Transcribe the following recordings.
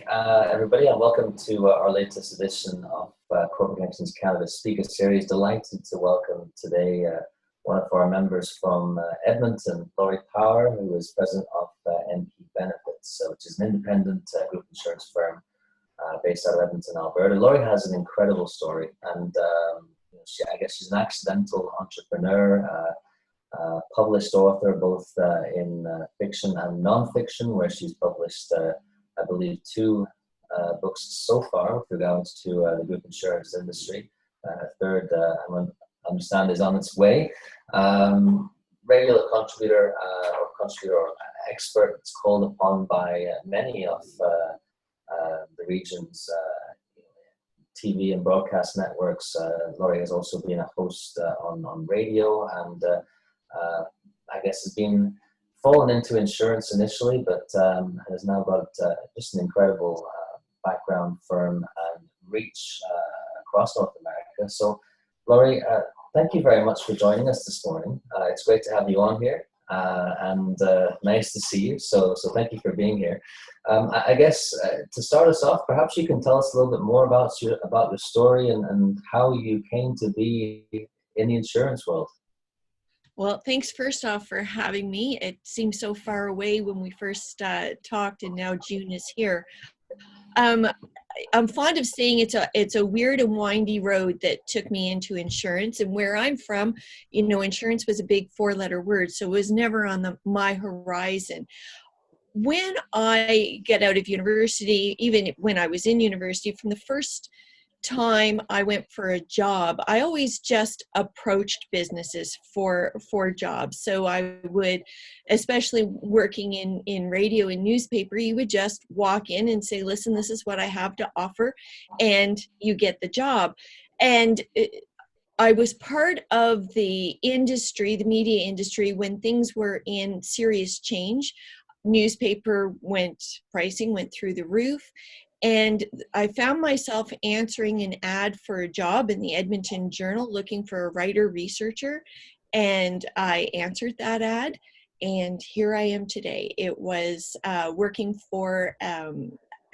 everybody, and welcome to our latest edition of CorporateConnections Canada Speaker Series. Delighted to welcome today one of our members from Edmonton, Laurie Power, who is president of NP Benefits, which is an independent group insurance firm based out of Edmonton, Alberta. Laurie has an incredible story, and I guess she's an accidental entrepreneur, published author both in fiction and non-fiction, where she's published I believe two books so far with regards to the group insurance industry. A third, I understand, is on its way. Regular contributor or expert that's called upon by many of the region's TV and broadcast networks. Laurie has also been a host on radio, and I guess has been fallen into insurance initially, but has now got just an incredible background, firm, and reach across North America. So, Laurie, thank you very much for joining us this morning. It's great to have you on here, and nice to see you. So thank you for being here. I guess to start us off, perhaps you can tell us a little bit more about your story and how you came to be in the insurance world. Well, thanks first off for having me. It seems so far away when we first talked, and now June is here. I'm fond of saying it's a weird and windy road that took me into insurance. And where I'm from, insurance was a big four-letter word, so it was never on my horizon. When I get out of university, even when I was in university, from the first time I went for a job, I always just approached businesses for jobs. So I would, especially working in radio and newspaper, you would just walk in and say, listen, this is what I have to offer, and you get the job. And I was part of the industry, the media industry, when things were in serious change. Newspaper pricing went through the roof. And I found myself answering an ad for a job in the Edmonton Journal looking for a writer-researcher. And I answered that ad, and here I am today. It was working for a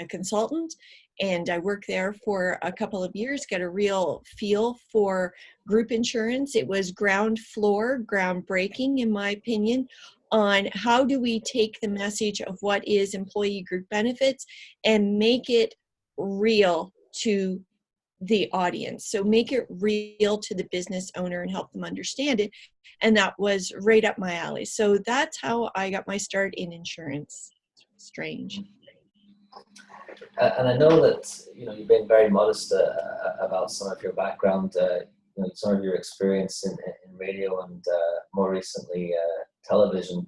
consultant, and I worked there for a couple of years, got a real feel for group insurance. It was groundbreaking, in my opinion, on how do we take the message of what is employee group benefits and make it real to the audience. So make it real to the business owner and help them understand it. And that was right up my alley. So that's how I got my start in insurance. Strange. And I know that you've been very modest about some of your background, some of your experience in radio and more recently television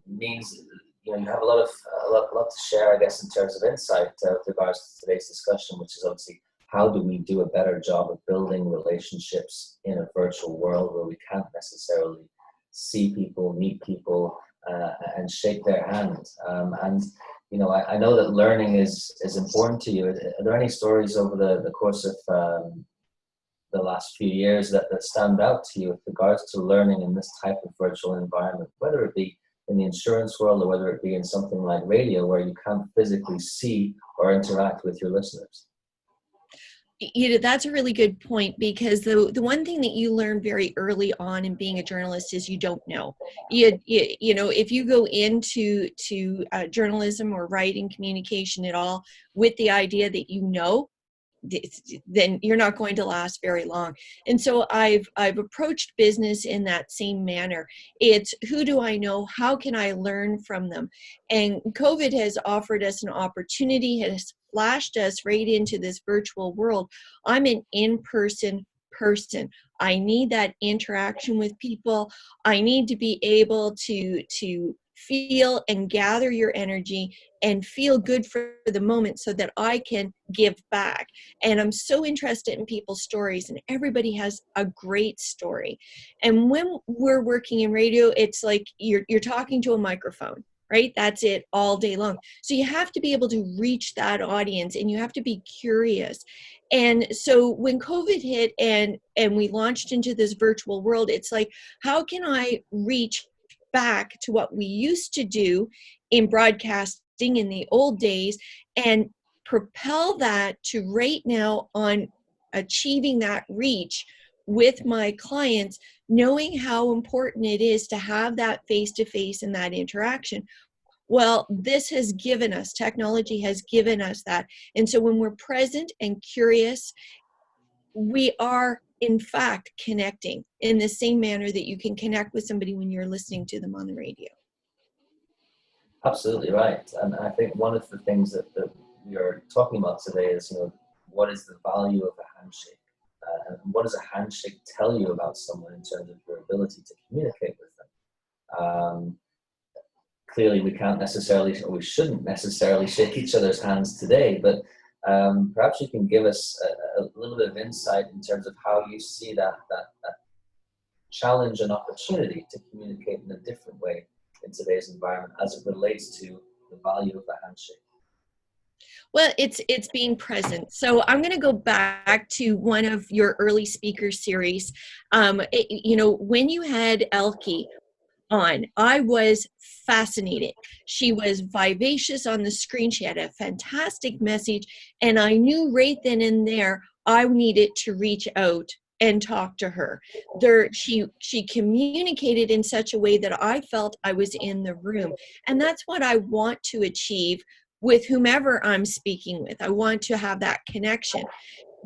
means you have a lot to share, I guess, in terms of insight with regards to today's discussion, which is obviously how do we do a better job of building relationships in a virtual world where we can't necessarily see people, meet people, and shake their hand. And I know that learning is important to you. Are there any stories over the course of the last few years that stand out to you with regards to learning in this type of virtual environment, whether it be in the insurance world or whether it be in something like radio where you can't physically see or interact with your listeners? That's a really good point, because the one thing that you learn very early on in being a journalist is you don't know. If you go into journalism or writing, communication at all with the idea that then you're not going to last very long. And so I've approached business in that same manner. It's who do I know? How can I learn from them? And COVID has offered us an opportunity, has flashed us right into this virtual world. I'm an in-person person. I need that interaction with people. I need to be able to feel and gather your energy and feel good for the moment so that I can give back. And I'm so interested in people's stories, and everybody has a great story. And when we're working in radio, it's like you're talking to a microphone, right? That's it all day long. So you have to be able to reach that audience, and you have to be curious. And so when COVID hit and we launched into this virtual world, it's like, how can I reach back to what we used to do in broadcast in the old days and propel that to right now on achieving that reach with my clients, knowing how important it is to have that face-to-face and that interaction. Well, this has given us, technology has given us that. And so when we're present and curious, we are in fact connecting in the same manner that you can connect with somebody when you're listening to them on the radio. Absolutely right. And I think one of the things that we are talking about today is, what is the value of a handshake? And what does a handshake tell you about someone in terms of your ability to communicate with them? Clearly, we can't necessarily, or we shouldn't necessarily shake each other's hands today, but perhaps you can give us a little bit of insight in terms of how you see that challenge and opportunity to communicate in a different way in today's environment as it relates to the value of the handshake. Well, it's being present. So I'm going to go back to one of your early speaker series. When you had Elke on, I was fascinated. She was vivacious on the screen. She had a fantastic message, and I knew right then and there I needed to reach out and talk to her. She communicated in such a way that I felt I was in the room, and that's what I want to achieve with whomever I'm speaking with. I want to have that connection.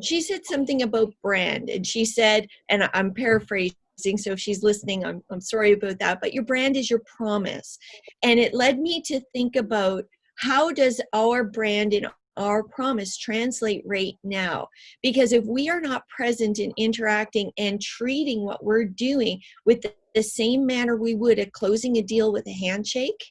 She said something about brand, and she said, and I'm paraphrasing, so if she's listening, I'm sorry about that, but your brand is your promise. And it led me to think about, how does our brand and our promise translate right now? Because if we are not present in interacting and treating what we're doing with the same manner we would at closing a deal with a handshake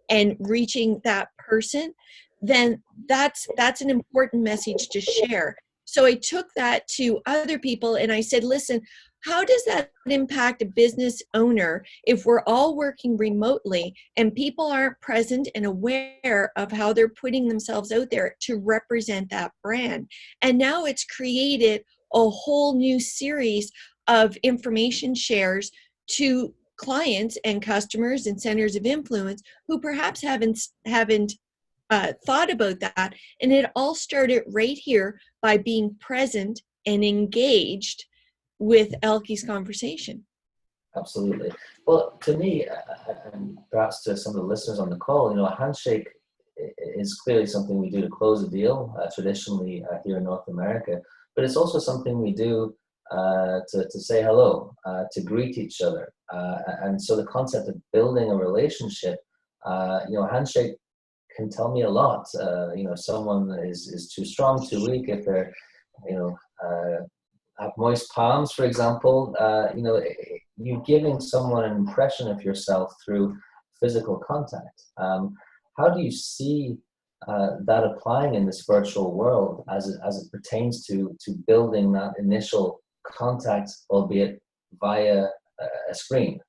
and reaching that person, then that's an important message to share. So I took that to other people and I said, listen, how does that impact a business owner if we're all working remotely and people aren't present and aware of how they're putting themselves out there to represent that brand? And now it's created a whole new series of information shares to clients and customers and centers of influence who perhaps haven't thought about that. And it all started right here by being present and engaged with Elke's conversation. Absolutely. Well, to me, and perhaps to some of the listeners on the call, a handshake is clearly something we do to close a deal, traditionally here in North America, but it's also something we do to say hello, to greet each other. And so the concept of building a relationship, a handshake can tell me a lot. Someone is too strong, too weak, if they're, have moist palms, for example, you're giving someone an impression of yourself through physical contact. How do you see that applying in this virtual world as it pertains to building that initial contact, albeit via a screen?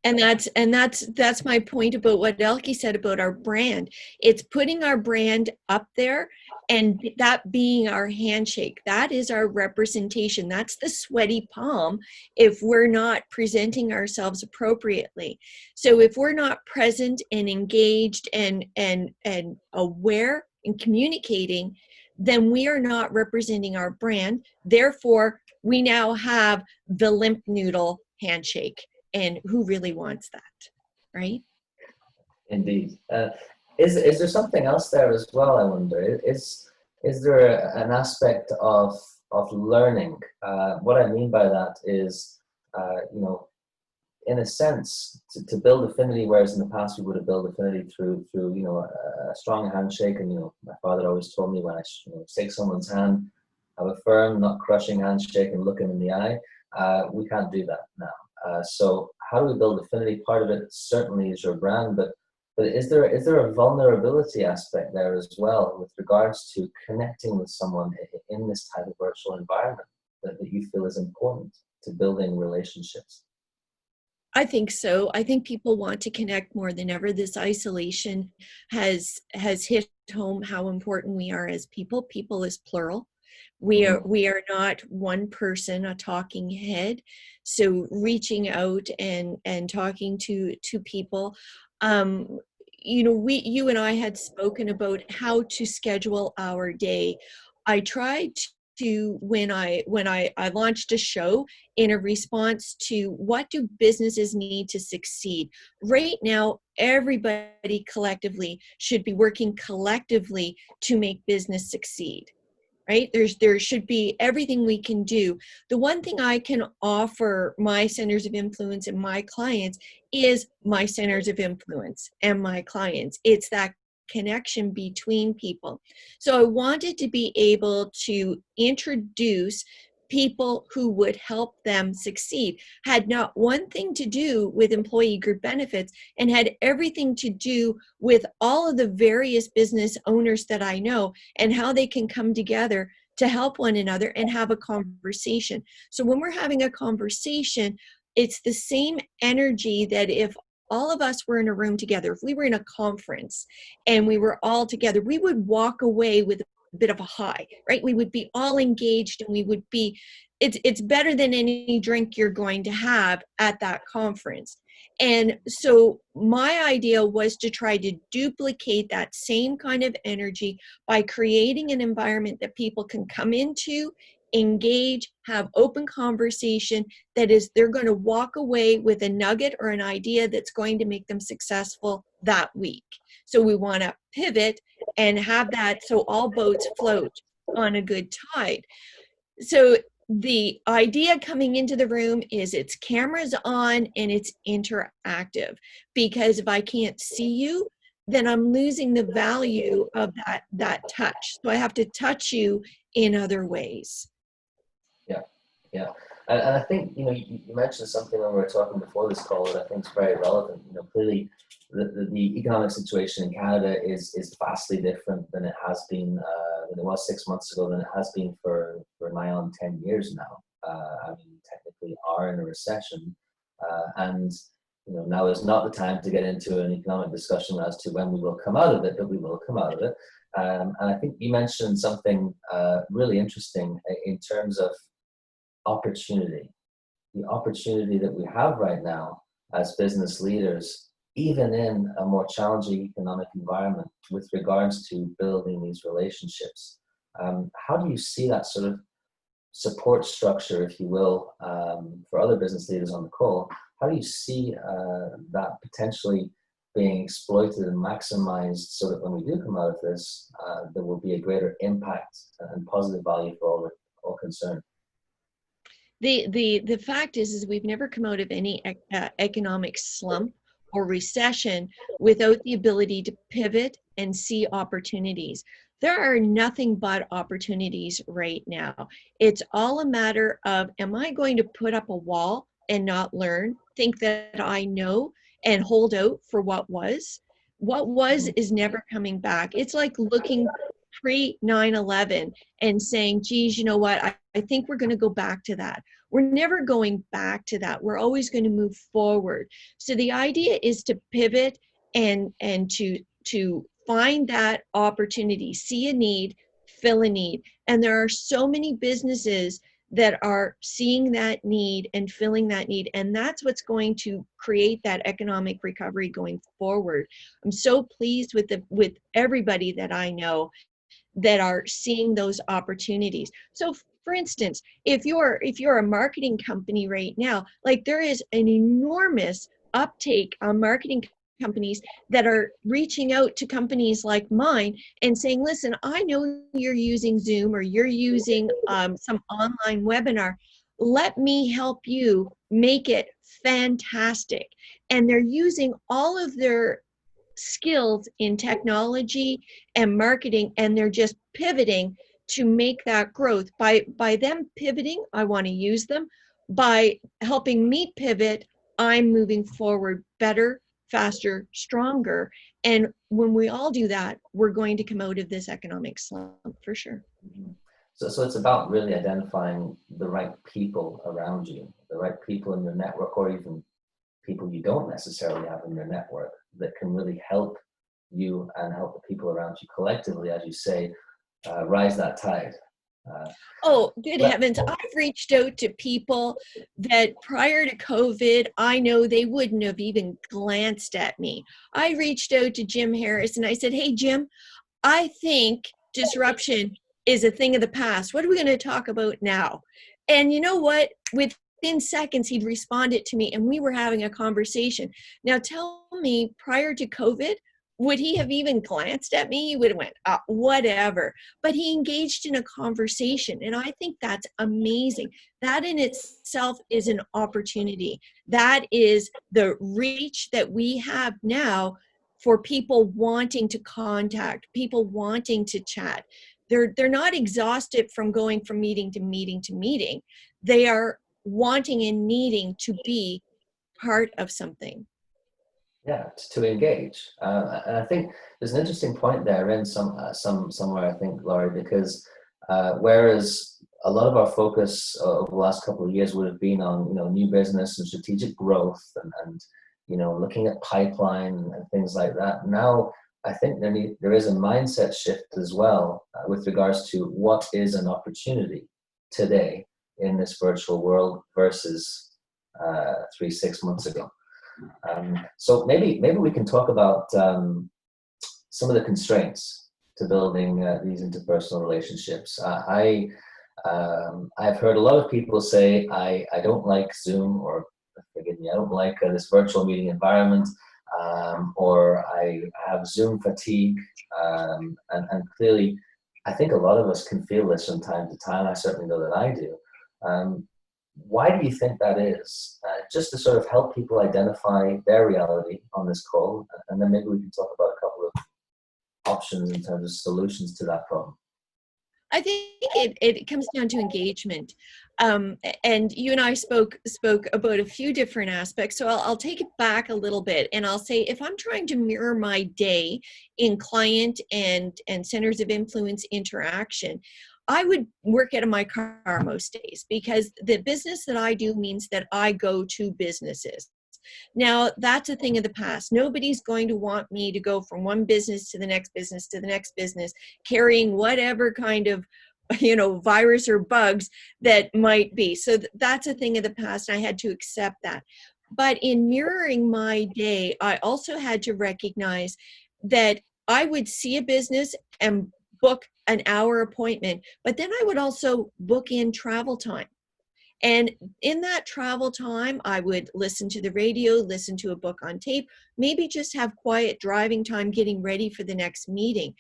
And that's my point about what Elke said about our brand. It's putting our brand up there, and that being our handshake. That is our representation. That's the sweaty palm if we're not presenting ourselves appropriately. So if we're not present and engaged and aware and communicating, then we are not representing our brand. Therefore, we now have the limp noodle handshake. And who really wants that, right? Indeed. Is there something else there as well, I wonder? Is there an aspect of learning? What I mean by that is, in a sense, to build affinity, whereas in the past we would have built affinity through a strong handshake. And my father always told me, when I shake someone's hand, have a firm, not crushing handshake and look him in the eye. We can't do that now. So how do we build affinity? Part of it certainly is your brand, but is there a vulnerability aspect there as well with regards to connecting with someone in this type of virtual environment that you feel is important to building relationships? I think so. I think people want to connect more than ever. This isolation has hit home how important we are as people. People is plural. We are not one person, a talking head. So reaching out and talking to people, you and I had spoken about how to schedule our day. I tried to, when I launched a show in a response to what do businesses need to succeed. Right now, everybody collectively should be working collectively to make business succeed. Right? There should be everything we can do. The one thing I can offer my centers of influence and my clients is my centers of influence and my clients. It's that connection between people. So I wanted to be able to introduce people who would help them succeed. Had not one thing to do with employee group benefits and had everything to do with all of the various business owners that I know and how they can come together to help one another and have a conversation. So when we're having a conversation, it's the same energy that if all of us were in a room together, if we were in a conference and we were all together, we would walk away with a bit of a high, right? We would be all engaged and we would be, it's better than any drink you're going to have at that conference. And so my idea was to try to duplicate that same kind of energy by creating an environment that people can come into, engage, have open conversation, that is, they're going to walk away with a nugget or an idea that's going to make them successful that week. So we want to pivot and have that so all boats float on a good tide. So the idea coming into the room is it's cameras on and it's interactive, because if I can't see you, then I'm losing the value of that touch. So I have to touch you in other ways. Yeah, yeah. And I think, you mentioned something when we were talking before this call that I think is very relevant. Clearly the economic situation in Canada is vastly different than it has been, than it was 6 months ago, than it has been for nigh on 10 years now. I mean, technically are in a recession. And now is not the time to get into an economic discussion as to when we will come out of it, but we will come out of it. And I think you mentioned something really interesting in terms of opportunity. The opportunity that we have right now as business leaders, even in a more challenging economic environment, with regards to building these relationships. How do you see that sort of support structure, if you will, for other business leaders on the call? How do you see that potentially being exploited and maximized so that when we do come out of this, there will be a greater impact and positive value for all concerned? The fact is we've never come out of any economic slump or recession without the ability to pivot and see opportunities. There are nothing but opportunities right now. It's all a matter of, am I going to put up a wall and not learn, think that I know, and hold out for what was? What was is never coming back. It's like looking pre 9/11 and saying, geez, you know what, I think we're going to go back to that. We're never going back to that. We're always going to move forward. So the idea is to pivot and to find that opportunity, see a need, fill a need. And there are so many businesses that are seeing that need and filling that need. And that's what's going to create that economic recovery going forward. I'm so pleased with everybody that I know that are seeing those opportunities. So for instance, if you're a marketing company right now, like there is an enormous uptake on marketing companies that are reaching out to companies like mine and saying, listen, I know you're using Zoom or you're using some online webinar. Let me help you make it fantastic. And they're using all of their skills in technology and marketing, and they're just pivoting to make that growth. By them pivoting, I want to use them. By helping me pivot, I'm moving forward better, faster, stronger. And when we all do that, we're going to come out of this economic slump for sure. So it's about really identifying the right people around you, the right people in your network, or even people you don't necessarily have in your network that can really help you and help the people around you collectively, as you say, rise that tide. Uh, Oh, good but heavens. I've reached out to people that prior to COVID, I know they wouldn't have even glanced at me. I reached out to Jim Harris and I said, hey, Jim, I think disruption is a thing of the past. What are we going to talk about now? And you know what? Within seconds, he'd responded to me and we were having a conversation. Now, tell me, prior to COVID, would he have even glanced at me? He would have went, whatever. But he engaged in a conversation. And I think that's amazing. That in itself is an opportunity. That is the reach that we have now for people wanting to contact, people wanting to chat. They're not exhausted from going from meeting to meeting to meeting. They are wanting and needing to be part of something. yeah, to engage. And I think there's an interesting point there in somewhere, I think, Laurie, because whereas a lot of our focus over the last couple of years would have been on, new business and strategic growth and looking at pipeline and things like that. Now, I think there is a mindset shift as well with regards to what is an opportunity today in this virtual world versus 6 months ago. So maybe we can talk about some of the constraints to building these interpersonal relationships. I've heard a lot of people say, I don't like Zoom, or forgive me, I don't like this virtual meeting environment, or I have Zoom fatigue. And clearly, I think a lot of us can feel this from time to time. I certainly know that I do. Why do you think that is? Just to sort of help people identify their reality on this call, and then maybe we can talk about a couple of options in terms of solutions to that problem. I think it comes down to engagement. And you and I spoke about a few different aspects. So I'll take it back a little bit and I'll say, if I'm trying to mirror my day in client and centers of influence interaction, I would work out of my car most days, because the business that I do means that I go to businesses. Now, that's a thing of the past. Nobody's going to want me to go from one business to the next business to the next business, carrying whatever kind of, virus or bugs that might be. So that's a thing of the past. I had to accept that. But in mirroring my day, I also had to recognize that I would see a business and book an hour appointment, but then I would also book in travel time. And in that travel time, I would listen to the radio, listen to a book on tape, maybe just have quiet driving time getting ready for the next meeting.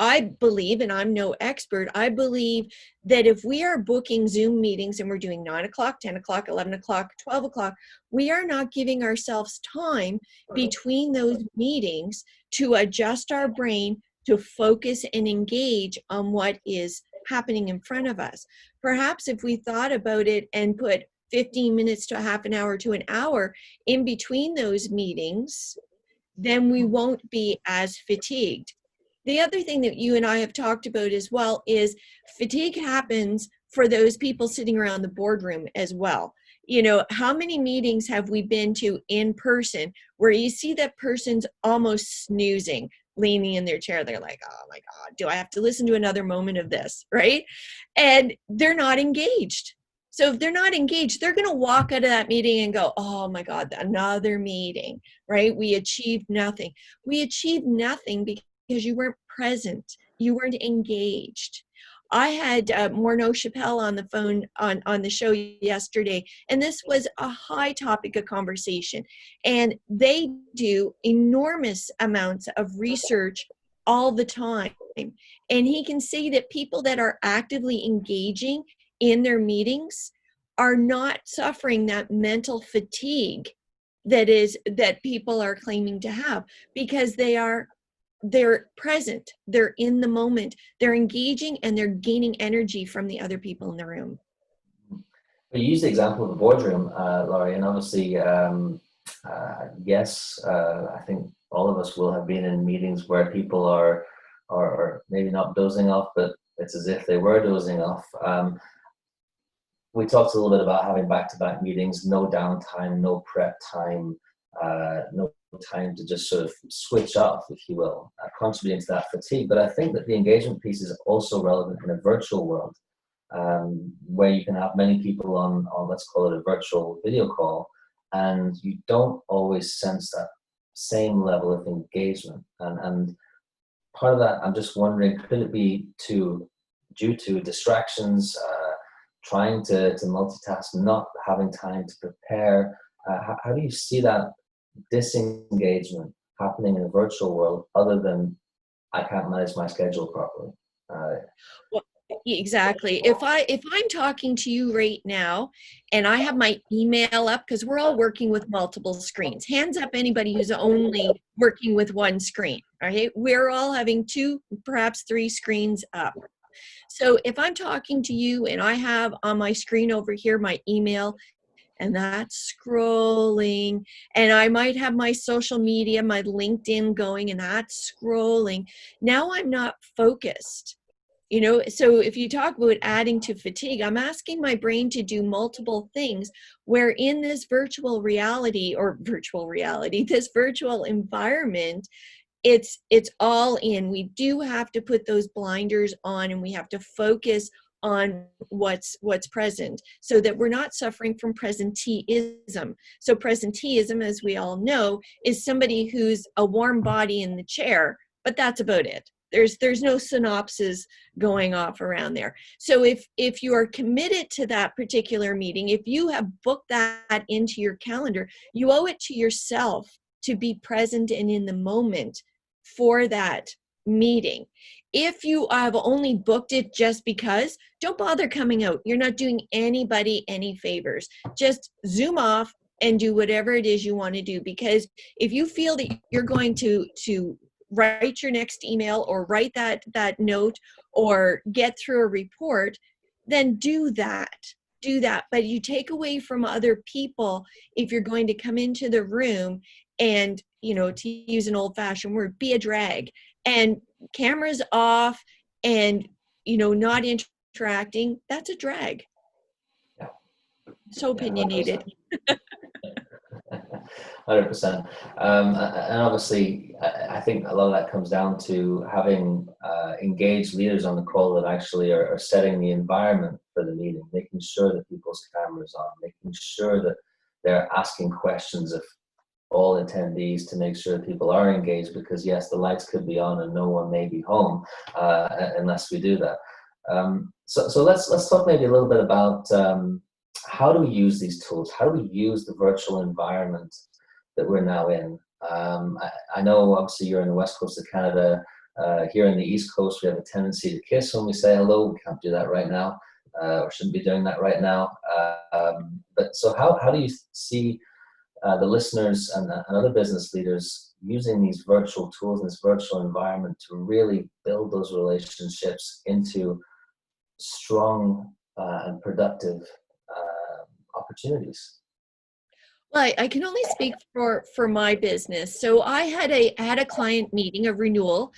I believe, and I'm no expert, I believe that if we are booking Zoom meetings and we're doing 9 o'clock, 10 o'clock, 11 o'clock, 12 o'clock, we are not giving ourselves time between those meetings to adjust our brain, to focus and engage on what is happening in front of us. Perhaps if we thought about it and put 15 minutes to half an hour to an hour in between those meetings, then we won't be as fatigued. The other thing that you and I have talked about as well is fatigue happens for those people sitting around the boardroom as well. How many meetings have we been to in person where you see that person's almost snoozing, leaning in their chair? They're like, oh my God, do I have to listen to another moment of this, right? And they're not engaged. So if they're not engaged, they're going to walk out of that meeting and go, oh my God, another meeting, right? We achieved nothing. We achieved nothing because you weren't present. You weren't engaged. I had Morneau Chappelle on the phone on the show yesterday, and this was a high topic of conversation. And they do enormous amounts of research all the time. And he can say that people that are actively engaging in their meetings are not suffering that mental fatigue that people are claiming to have, because they're present, they're in the moment, they're engaging, and they're gaining energy from the other people in the room. You use the example of the boardroom, Laurie, and obviously, yes, I think all of us will have been in meetings where people are maybe not dozing off, but it's as if they were dozing off. We talked a little bit about having back-to-back meetings, no downtime, no prep time, no time to just sort of switch off, if you will, contributing to that fatigue. But I think that the engagement piece is also relevant in a virtual world, where you can have many people on, let's call it a virtual video call, and you don't always sense that same level of engagement. And part of that, I'm just wondering, could it be due to distractions, trying to multitask, not having time to prepare? How do you see that disengagement happening in a virtual world, other than I can't manage my schedule properly? Well, exactly. If I'm talking to you right now and I have my email up, because we're all working with multiple screens. Hands up anybody who's only working with one screen. Right? We're all having two, perhaps three screens up. So if I'm talking to you and I have on my screen over here my email, and that's scrolling, and I might have my social media, my LinkedIn going, and that's scrolling, now I'm not focused. So if you talk about adding to fatigue, I'm asking my brain to do multiple things, where in this this virtual environment, it's all in. We do have to put those blinders on, and we have to focus on what's present, so that we're not suffering from presenteeism. So presenteeism, as we all know, is somebody who's a warm body in the chair, but that's about it. There's no synopsis going off around there. So if you are committed to that particular meeting, if you have booked that into your calendar, you owe it to yourself to be present and in the moment for that meeting. If you have only booked it just because, don't bother coming out. You're not doing anybody any favors. Just zoom off and do whatever it is you want to do. Because if you feel that you're going to write your next email, or write that note, or get through a report, then do that. But you take away from other people if you're going to come into the room and, to use an old-fashioned word, be a drag, and cameras off, and not interacting. That's a drag. Yeah. So opinionated. 100%. And obviously, I think a lot of that comes down to having engaged leaders on the call that actually are setting the environment for the meeting, making sure that people's cameras on, making sure that they're asking questions of all attendees to make sure people are engaged, because yes, the lights could be on and no one may be home unless we do that. So let's talk maybe a little bit about how do we use these tools? How do we use the virtual environment that we're now in? I know obviously you're in the west coast of Canada. Here in the east coast, we have a tendency to kiss when we say hello. We can't do that right now, or shouldn't be doing that right now. But so how do you see the listeners and other business leaders using these virtual tools in this virtual environment to really build those relationships into strong and productive opportunities? Well, I can only speak for my business. So I had a client meeting, a renewal,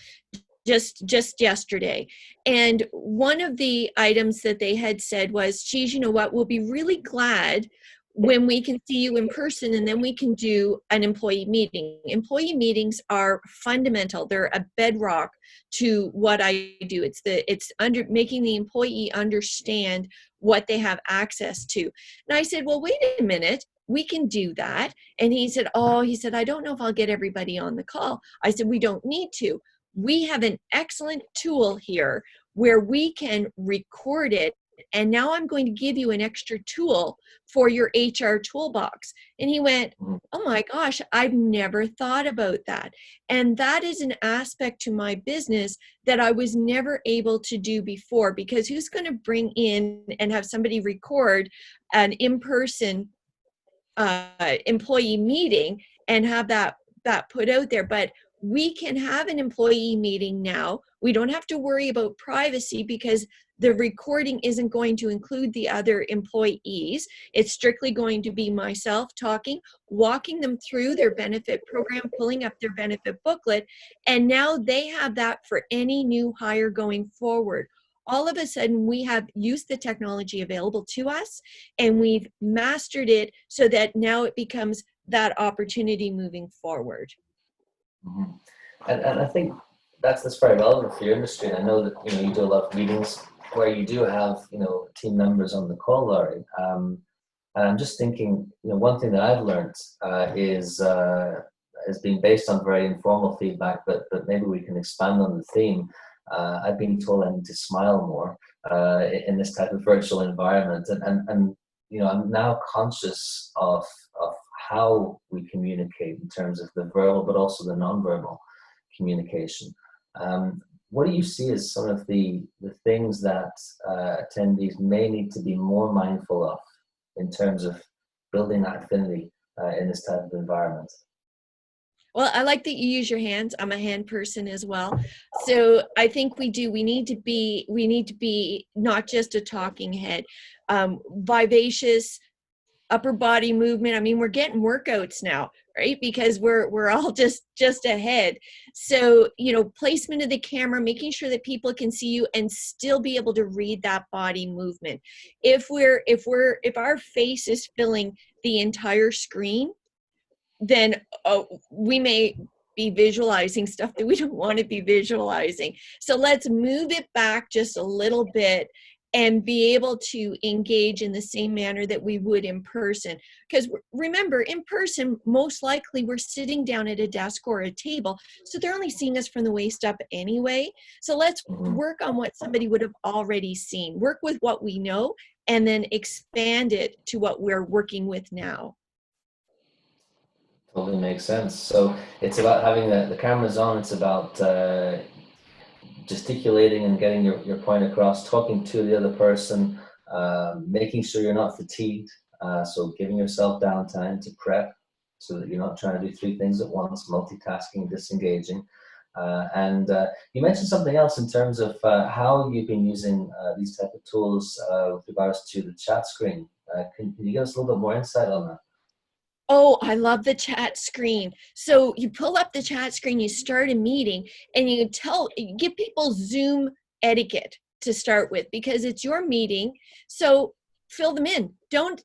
just yesterday, and one of the items that they had said was, geez, you know what, we'll be really glad when we can see you in person, and then we can do an employee meeting. Employee meetings are fundamental. They're a bedrock to what I do. It's making the employee understand what they have access to. And I said, well, wait a minute, we can do that. And he said, I don't know if I'll get everybody on the call. I said, we don't need to. We have an excellent tool here where we can record it. And now I'm going to give you an extra tool for your HR toolbox. And he went, oh my gosh, I've never thought about that. And that is an aspect to my business that I was never able to do before, because who's going to bring in and have somebody record an in-person employee meeting and have that put out there? But we can have an employee meeting now. We don't have to worry about privacy, because the recording isn't going to include the other employees. It's strictly going to be myself talking, walking them through their benefit program, pulling up their benefit booklet, and now they have that for any new hire going forward. All of a sudden, we have used the technology available to us, and we've mastered it so that now it becomes that opportunity moving forward. Mm-hmm. And I think that's very relevant for your industry. And I know that you do a lot of meetings where you do have, team members on the call, Laurie. And I'm just thinking, one thing that I've learned has been based on very informal feedback, but maybe we can expand on the theme. I've been told I need to smile more in this type of virtual environment, and I'm now conscious of how we communicate in terms of the verbal, but also the nonverbal communication. What do you see as some of the things that attendees may need to be more mindful of in terms of building that affinity in this type of environment? Well, I like that you use your hands. I'm a hand person as well. So I think we need to be not just a talking head, vivacious, upper body movement. I mean, we're getting workouts now, right? Because we're all just ahead. So, placement of the camera, making sure that people can see you and still be able to read that body movement. If our face is filling the entire screen, then we may be visualizing stuff that we don't want to be visualizing. So let's move it back just a little bit and be able to engage in the same manner that we would in person. Because remember, in person, most likely we're sitting down at a desk or a table, so they're only seeing us from the waist up anyway. So let's work on what somebody would have already seen, work with what we know, and then expand it to what we're working with now. Totally makes sense. So it's about having the cameras on. It's about gesticulating and getting your point across, talking to the other person, making sure you're not fatigued. So giving yourself downtime to prep so that you're not trying to do three things at once, multitasking, disengaging. And you mentioned something else in terms of how you've been using these type of tools with regards to the chat screen. Can you give us a little bit more insight on that? Oh, I love the chat screen. So you pull up the chat screen, you start a meeting, and you give people Zoom etiquette to start with, because it's your meeting. So fill them in. Don't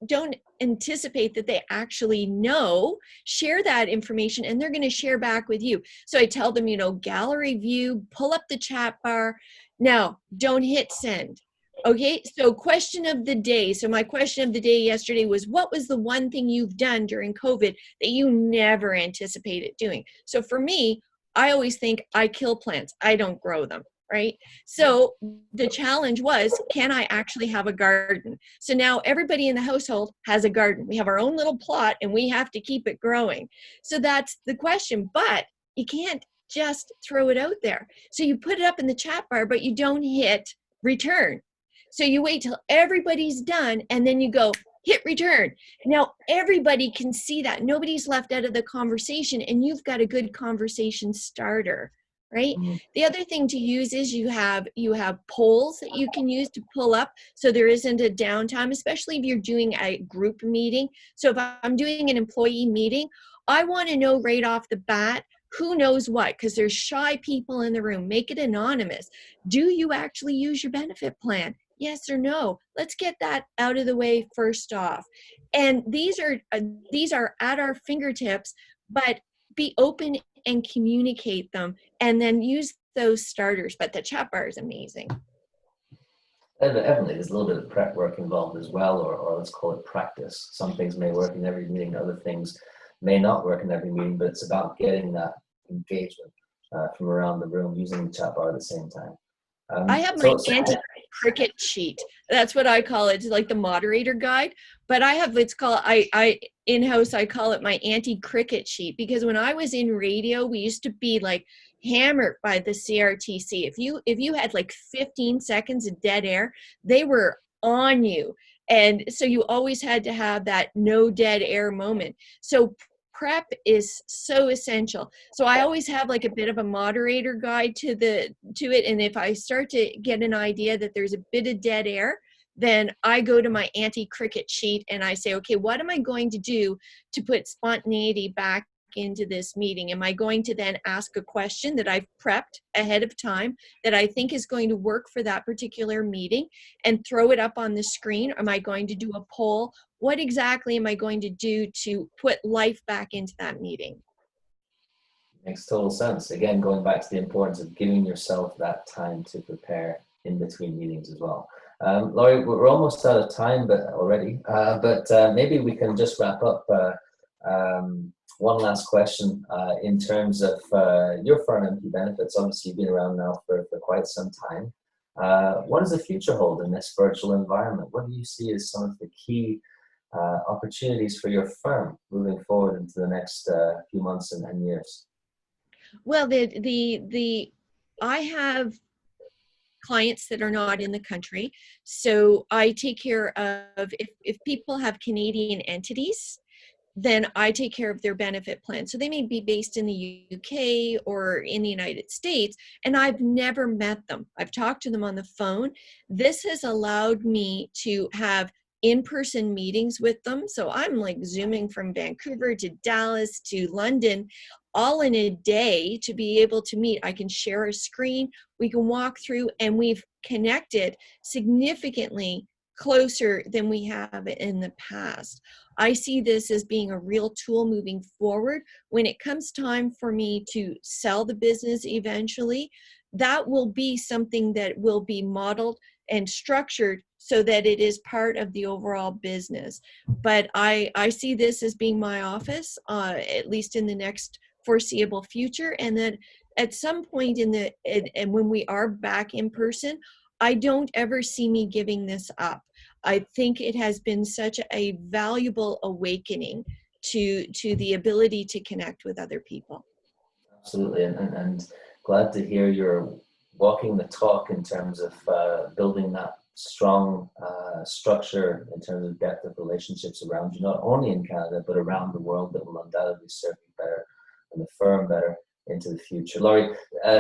anticipate that they actually know. Share that information, and they're going to share back with you. So I tell them, gallery view, pull up the chat bar. Now, don't hit send. Okay, so question of the day. So my question of the day yesterday was, what was the one thing you've done during COVID that you never anticipated doing? So for me, I always think I kill plants. I don't grow them, right? So the challenge was, can I actually have a garden? So now everybody in the household has a garden. We have our own little plot and we have to keep it growing. So that's the question, but you can't just throw it out there. So you put it up in the chat bar, but you don't hit return. So you wait till everybody's done and then you go hit return. Now everybody can see that. Nobody's left out of the conversation and you've got a good conversation starter, right? The other thing to use is you have polls that you can use to pull up so there isn't a downtime, especially if you're doing a group meeting. So if I'm doing an employee meeting, I want to know right off the bat who knows what, because there's shy people in the room. Make it anonymous. Do you actually use your benefit plan? Yes or no? Let's get that out of the way first off. And these are at our fingertips, but be open and communicate them, and then use those starters. But the chat bar is amazing. And evidently, there's a little bit of prep work involved as well, or let's call it practice. Some things may work in every meeting, other things may not work in every meeting, but it's about getting that engagement from around the room using the chat bar at the same time. I have my anti-cricket sheet. That's what I call it. It's like the moderator guide. But it's called, I in-house, I call it my anti-cricket sheet, because when I was in radio, we used to be like hammered by the CRTC. If you had like 15 seconds of dead air, they were on you. And so you always had to have that no dead air moment. So prep is so essential. So I always have like a bit of a moderator guide to it. And if I start to get an idea that there's a bit of dead air, then I go to my anti-cricket sheet and I say, okay, what am I going to do to put spontaneity back into this meeting? Am I going to then ask a question that I've prepped ahead of time that I think is going to work for that particular meeting and throw it up on the screen? Am I going to do a poll? What exactly am I going to do to put life back into that meeting? Makes total sense. Again, going back to the importance of giving yourself that time to prepare in between meetings as well. Laurie, we're almost out of time, but already. But maybe we can just wrap up. One last question in terms of your firm, MP Benefits. Obviously, you've been around now for quite some time. What does the future hold in this virtual environment? What do you see as some of the key opportunities for your firm moving forward into the next few months and years? Well, I have clients that are not in the country, so I take care of if people have Canadian entities, then I take care of their benefit plan. So they may be based in the UK or in the United States, and I've never met them. I've talked to them on the phone. This has allowed me to have in-person meetings with them. So I'm like Zooming from Vancouver to Dallas to London, all in a day to be able to meet. I can share a screen, we can walk through, and we've connected significantly closer than we have in the past. I see this as being a real tool moving forward. When it comes time for me to sell the business eventually, that will be something that will be modeled and structured so that it is part of the overall business. But I see this as being my office, at least in the next foreseeable future, and that at some point and when we are back in person, I don't ever see me giving this up. I think it has been such a valuable awakening to the ability to connect with other people. Absolutely, and glad to hear you're walking the talk in terms of building that strong structure in terms of depth of relationships around you, not only in Canada, but around the world, that will undoubtedly serve you better and the firm better into the future. Laurie,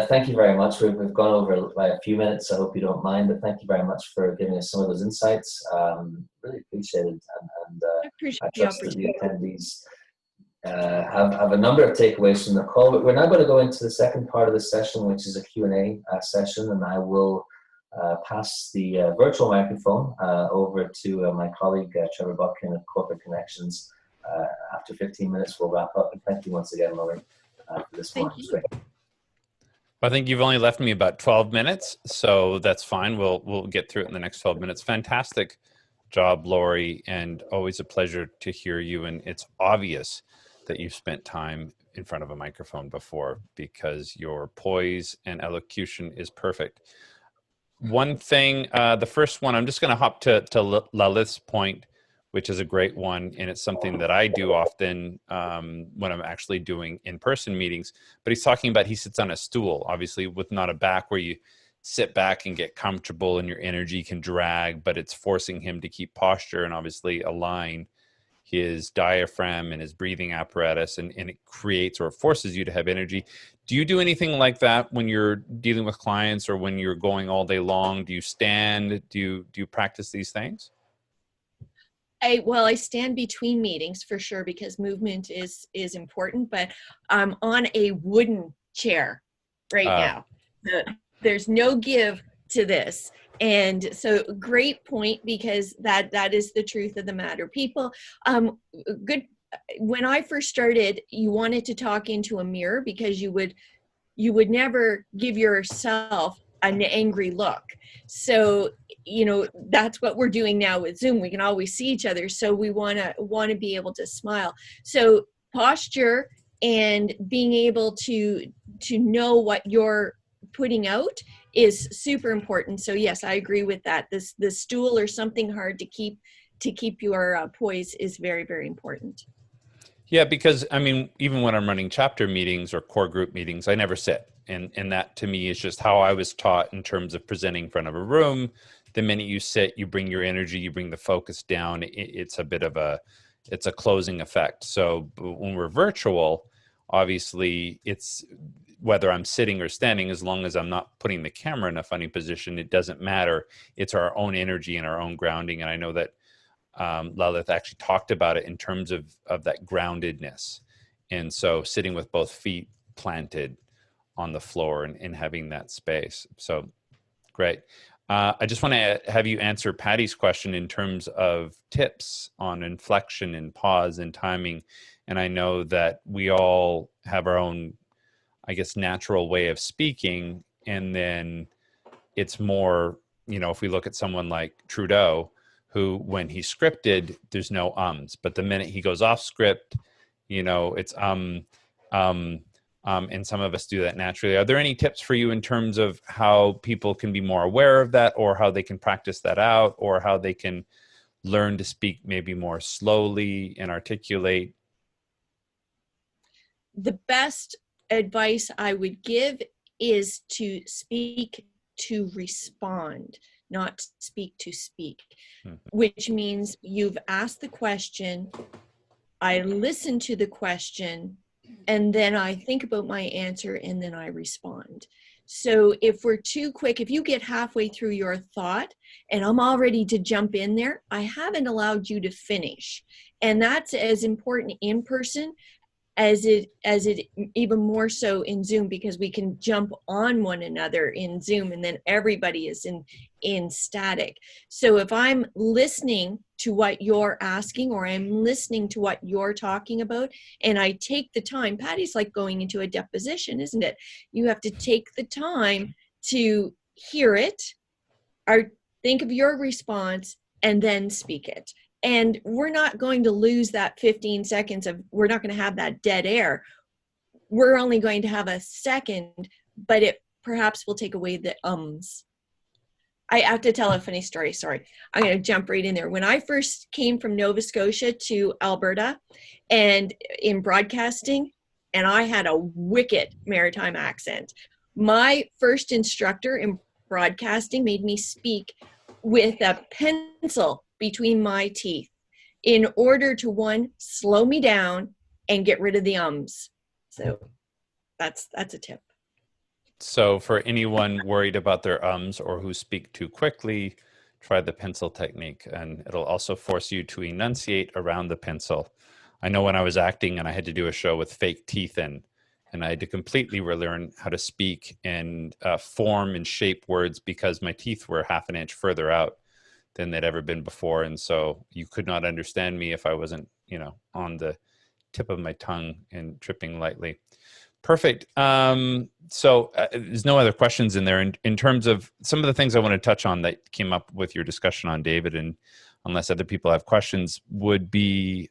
thank you very much. We've gone over by a few minutes, so I hope you don't mind, but thank you very much for giving us some of those insights. Really appreciate it, and I appreciate I the trust that the opportunity. attendees have a number of takeaways from the call. But we're now going to go into the second part of the session, which is a Q&A session, and I will pass the virtual microphone over to my colleague Trevor Buckin of Corporate Connections. After 15 minutes, we'll wrap up. And thank you once again, Laurie, for this morning. Thank you. I think you've only left me about 12 minutes, so that's fine. We'll get through it in the next 12 minutes. Fantastic job, Laurie, and always a pleasure to hear you. And it's obvious that you've spent time in front of a microphone before, because your poise and elocution is perfect. One thing, the first one, I'm just going to hop to Lalith's point, which is a great one, and it's something that I do often when I'm actually doing in-person meetings. But he's talking about he sits on a stool, obviously with not a back where you sit back and get comfortable and your energy can drag, but it's forcing him to keep posture and obviously align his diaphragm and his breathing apparatus, and it creates or forces you to have energy. Do you do anything like that when you're dealing with clients or when you're going all day long? Do you stand? Do you practice these things? I stand between meetings for sure, because movement is important, but I'm on a wooden chair right now. There's no give to this. And so great point, because that is the truth of the matter. People, when I first started, you wanted to talk into a mirror because you would never give yourself an angry look. So, that's what we're doing now with Zoom. We can always see each other. So we want to be able to smile. So posture and being able to know what you're putting out is super important. So yes, I agree with that. The stool or something hard to keep your poise is very, very important. Yeah, because I mean, even when I'm running chapter meetings or core group meetings, I never sit. And that to me is just how I was taught in terms of presenting in front of a room. The minute you sit, you bring your energy, you bring the focus down. It's a bit of it's a closing effect. So when we're virtual, obviously it's whether I'm sitting or standing, as long as I'm not putting the camera in a funny position, it doesn't matter. It's our own energy and our own grounding. And I know that Lalith actually talked about it in terms of that groundedness. And so sitting with both feet planted on the floor and having that space. So great. I just want to have you answer Patty's question in terms of tips on inflection and pause and timing. And I know that we all have our own, I guess, natural way of speaking. And then it's more, you know, if we look at someone like Trudeau, who when he's scripted, there's no ums, but the minute he goes off script, you know, it's and some of us do that naturally. Are there any tips for you in terms of how people can be more aware of that, or how they can practice that out, or how they can learn to speak maybe more slowly and articulate? The best advice I would give is to speak to respond, not speak to speak, which means you've asked the question, I listen to the question, and then I think about my answer, and then I respond. So if we're too quick, if you get halfway through your thought and I'm all ready to jump in there, I haven't allowed you to finish. And that's as important in person as it even more so in Zoom, because we can jump on one another in Zoom and then everybody is in static. So if I'm listening to what you're asking, or I'm listening to what you're talking about, and I take the time, Patty's like going into a deposition, isn't it? You have to take the time to hear it, or think of your response, and then speak it. And we're not going to lose that 15 seconds of, we're not going to have that dead air. We're only going to have a second, but it perhaps will take away the ums. I have to tell a funny story. Sorry. I'm going to jump right in there. When I first came from Nova Scotia to Alberta and in broadcasting, and I had a wicked maritime accent, my first instructor in broadcasting made me speak with a pencil between my teeth in order to, one, slow me down and get rid of the ums. So that's a tip. So for anyone worried about their ums or who speak too quickly, try the pencil technique, and it'll also force you to enunciate around the pencil. I know when I was acting and I had to do a show with fake teeth in, and I had to completely relearn how to speak and form and shape words, because my teeth were half an inch further out than they'd ever been before. And so you could not understand me if I wasn't, you know, on the tip of my tongue and tripping lightly. Perfect. So there's no other questions in there. In terms of some of the things I want to touch on that came up with your discussion on David, and unless other people have questions, would be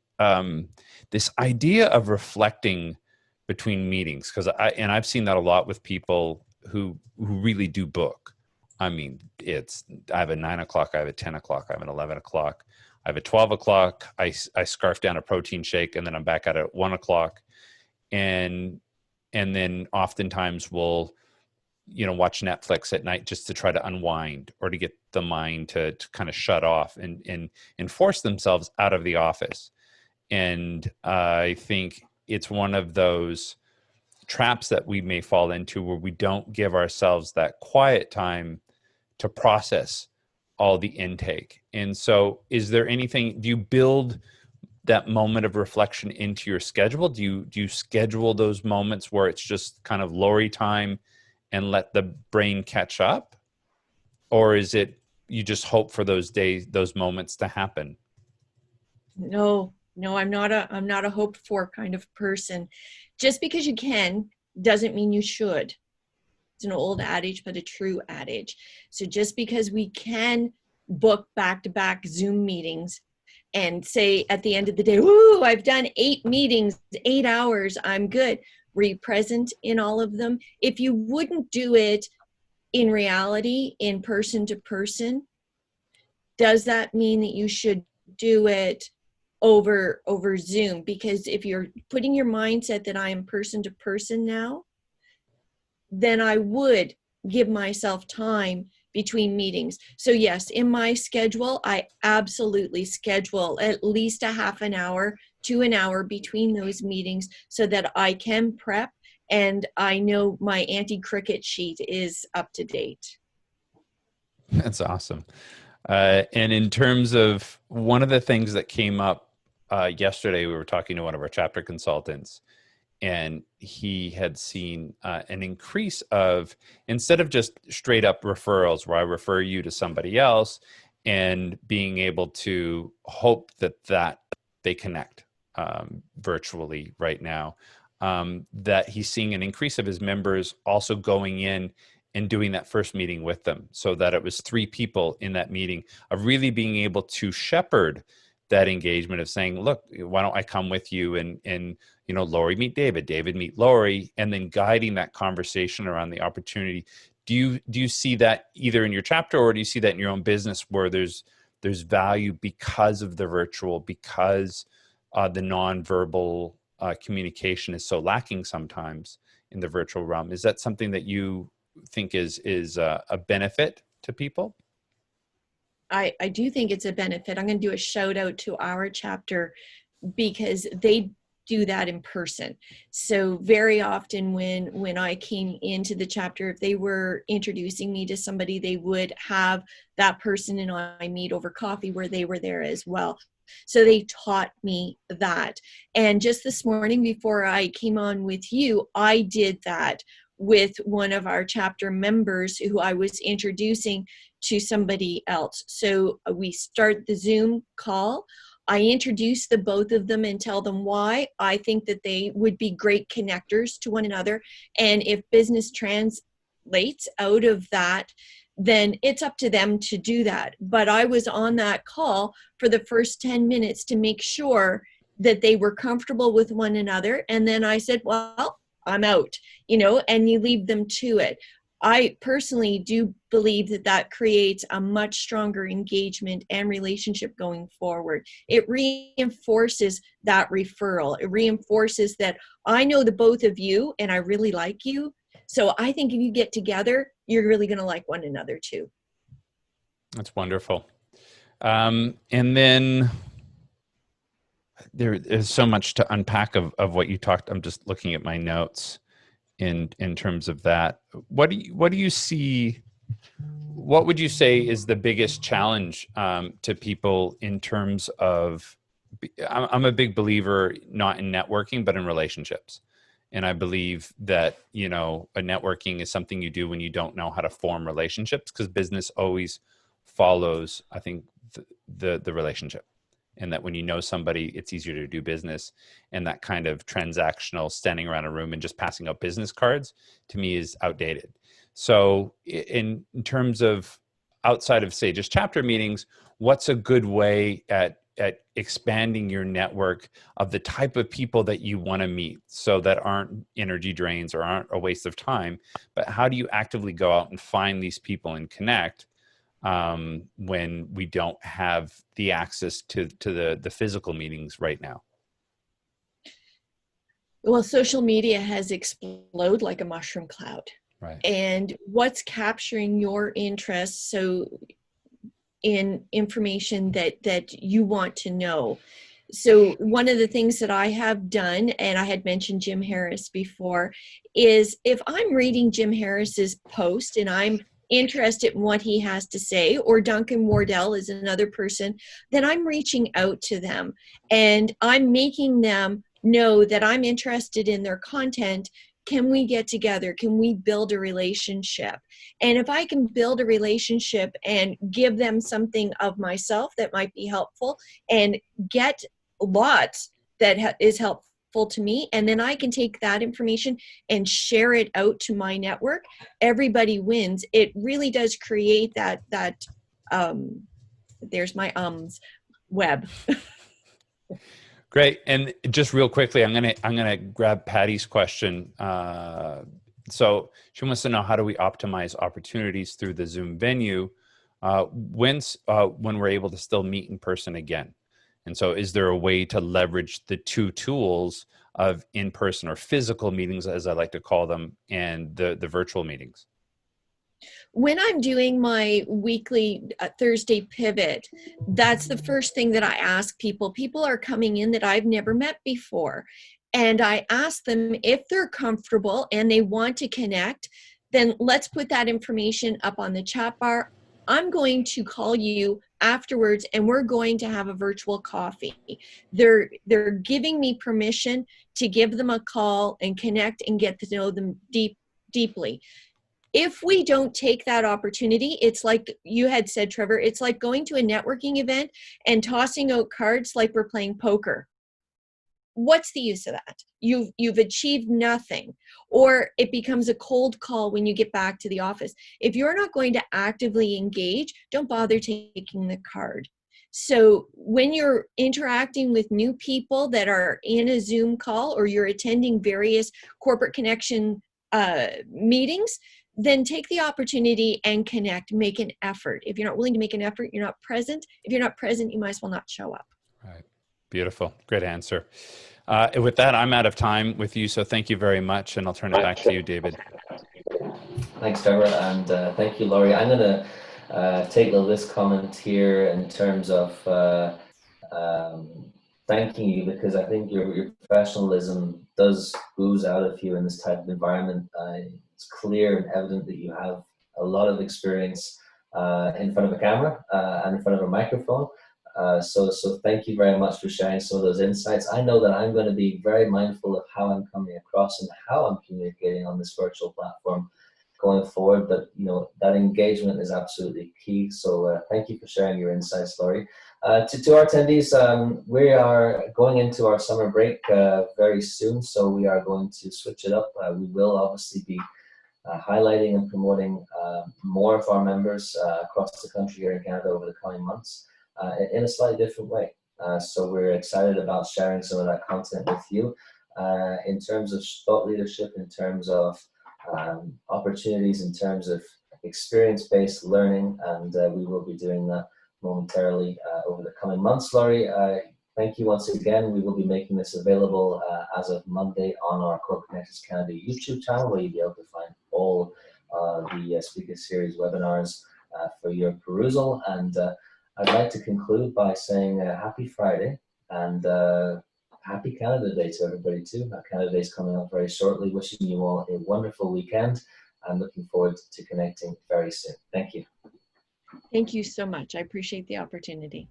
this idea of reflecting between meetings. Because I've seen that a lot with people who really do book. I mean, I have a 9 o'clock, I have a 10 o'clock, I have an 11 o'clock, I have a 12 o'clock, I scarf down a protein shake, and then I'm back at 1 o'clock. And then oftentimes we'll, you know, watch Netflix at night just to try to unwind, or to get the mind to kind of shut off and force themselves out of the office. And I think it's one of those traps that we may fall into, where we don't give ourselves that quiet time to process all the intake. And so is there anything, do you build that moment of reflection into your schedule? Do you schedule those moments where it's just kind of Lori time and let the brain catch up? Or is it, you just hope for those days, those moments to happen? No, I'm not a hoped for kind of person. Just because you can doesn't mean you should. It's an old adage, but a true adage. So just because we can book back-to-back Zoom meetings and say at the end of the day, woo, I've done 8 meetings, 8 hours, I'm good. Were you present in all of them? If you wouldn't do it in reality, in person to person, does that mean that you should do it over Zoom? Because if you're putting your mindset that I am person to person now, then I would give myself time between meetings. So yes, in my schedule, I absolutely schedule at least a half an hour to an hour between those meetings so that I can prep and I know my anti-cricket sheet is up to date. That's awesome. And in terms of one of the things that came up yesterday, we were talking to one of our chapter consultants, and he had seen an increase of, instead of just straight up referrals where I refer you to somebody else and being able to hope that they connect virtually right now, that he's seeing an increase of his members also going in and doing that first meeting with them, so that it was 3 people in that meeting, of really being able to shepherd that engagement of saying, look, why don't I come with you, and Lori meet David, David meet Lori, and then guiding that conversation around the opportunity. Do you see that either in your chapter, or do you see that in your own business, where there's value because of the virtual, because the nonverbal communication is so lacking sometimes in the virtual realm? Is that something that you think is a benefit to people? I do think it's a benefit. I'm going to do a shout out to our chapter, because they do that in person. So very often when I came into the chapter, if they were introducing me to somebody, they would have that person and I meet over coffee where they were there as well. So they taught me that. And just this morning before I came on with you, I did that with one of our chapter members who I was introducing to somebody else. So we start the Zoom call. I introduce the both of them and tell them why I think that they would be great connectors to one another. And if business translates out of that, then it's up to them to do that. But I was on that call for the first 10 minutes to make sure that they were comfortable with one another. And then I said, well, I'm out, and you leave them to it. I personally do believe that that creates a much stronger engagement and relationship going forward. It reinforces that referral. It reinforces that I know the both of you and I really like you. So I think if you get together, you're really going to like one another too. That's wonderful. And then there is so much to unpack of what you talked. I'm just looking at my notes in terms of that. What do you see? What would you say is the biggest challenge to people in terms of? I'm a big believer not in networking, but in relationships. And I believe that, a networking is something you do when you don't know how to form relationships, because business always follows, I think, the relationship. And that when you know somebody, it's easier to do business. And that kind of transactional standing around a room and just passing out business cards, to me, is outdated. So in terms of outside of, say, just chapter meetings, what's a good way at expanding your network of the type of people that you want to meet, so that aren't energy drains or aren't a waste of time, but how do you actively go out and find these people and connect when we don't have the access to the physical meetings right now? Well, social media has exploded like a mushroom cloud. Right. And what's capturing your interest? So in information that you want to know. So one of the things that I have done, and I had mentioned Jim Harris before, is if I'm reading Jim Harris's post and I'm interested in what he has to say, or Duncan Wardell is another person, then I'm reaching out to them and I'm making them know that I'm interested in their content. Can we get together? Can we build a relationship? And if I can build a relationship and give them something of myself that might be helpful, and get lots that is helpful to me, and then I can take that information and share it out to my network, everybody wins. It really does create that there's my web. Great. And just real quickly, I'm gonna grab Patty's question. So she wants to know, how do we optimize opportunities through the Zoom venue when we're able to still meet in person again? And so is there a way to leverage the two tools of in-person or physical meetings, as I like to call them, and the virtual meetings? When I'm doing my weekly Thursday pivot, that's the first thing that I ask people. People are coming in that I've never met before. And I ask them if they're comfortable and they want to connect, then let's put that information up on the chat bar. I'm going to call you afterwards and we're going to have a virtual coffee. They're giving me permission to give them a call and connect and get to know them deeply. If we don't take that opportunity, it's like you had said, Trevor, it's like going to a networking event and tossing out cards like we're playing poker. what's the use of that? You've achieved nothing, or it becomes a cold call when you get back to the office. If you're not going to actively engage, don't bother taking the card. So when you're interacting with new people that are in a Zoom call, or you're attending various corporate connection meetings, then take the opportunity and connect, make an effort. If you're not willing to make an effort, you're not present. If you're not present, you might as well not show up. Right. Beautiful. Great answer. With that, I'm out of time with you, so thank you very much, and I'll turn it back to you, David. Thanks, Trevor, and thank you, Laurie. I'm going to take this comment here in terms of thanking you, because I think your professionalism does ooze out of you in this type of environment. It's clear and evident that you have a lot of experience in front of a camera and in front of a microphone. So thank you very much for sharing some of those insights. I know that I'm going to be very mindful of how I'm coming across and how I'm communicating on this virtual platform going forward, but that engagement is absolutely key. So thank you for sharing your insights, Laurie. To our attendees, we are going into our summer break very soon, so we are going to switch it up. We will obviously be highlighting and promoting more of our members across the country here in Canada over the coming months in a slightly different way. So we're excited about sharing some of that content with you in terms of thought leadership, in terms of opportunities, in terms of experience-based learning, and we will be doing that momentarily over the coming months. Laurie, thank you once again. We will be making this available as of Monday on our CorporateConnections Canada YouTube channel, where you'll be able to find all the speaker series webinars for your perusal. And I'd like to conclude by saying happy Friday, and happy Canada Day to everybody too. Canada Day is coming up very shortly. Wishing you all a wonderful weekend, and looking forward to connecting very soon. Thank you. Thank you so much. I appreciate the opportunity.